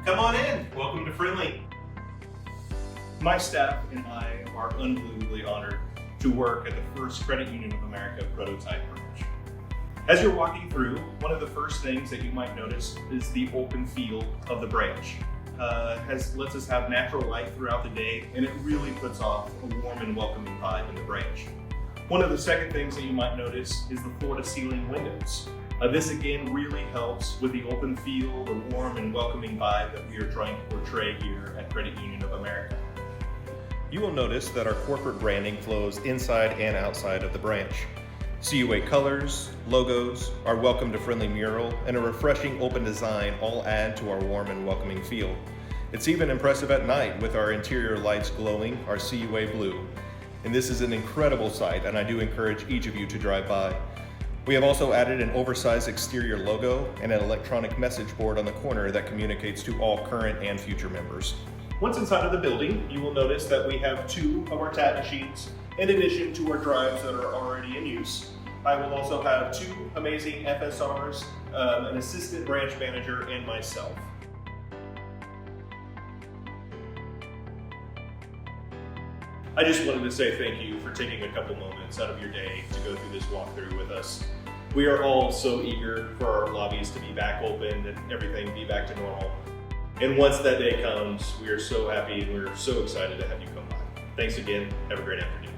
Come on in. Welcome to Friendly. My staff and I are unbelievably honored to work at the first Credit Union of America prototype branch. As you're walking through, one of the first things that you might notice is the open feel of the branch. Lets us have natural light throughout the day, and it really puts off a warm and welcoming vibe in the branch. One of the second things that you might notice is the floor-to-ceiling windows. This again really helps with the open feel, the warm and welcoming vibe that we are trying to portray here at Credit Union of America. You will notice that our corporate branding flows inside and outside of the branch. CUA colors, logos, our Welcome to Friendly mural, and a refreshing open design all add to our warm and welcoming feel. It's even impressive at night with our interior lights glowing our CUA blue. And this is an incredible sight, and I do encourage each of you to drive by. We have also added an oversized exterior logo and an electronic message board on the corner that communicates to all current and future members. Once inside of the building, you will notice that we have 2 of our tap machines in addition to our drives that are already in use. I will also have 2 amazing FSRs, an assistant branch manager, and myself. I just wanted to say thank you for taking a couple moments out of your day to go through this walkthrough with us. We are all so eager for our lobbies to be back open and everything be back to normal. And once that day comes, we are so happy and we're so excited to have you come by. Thanks again. Have a great afternoon.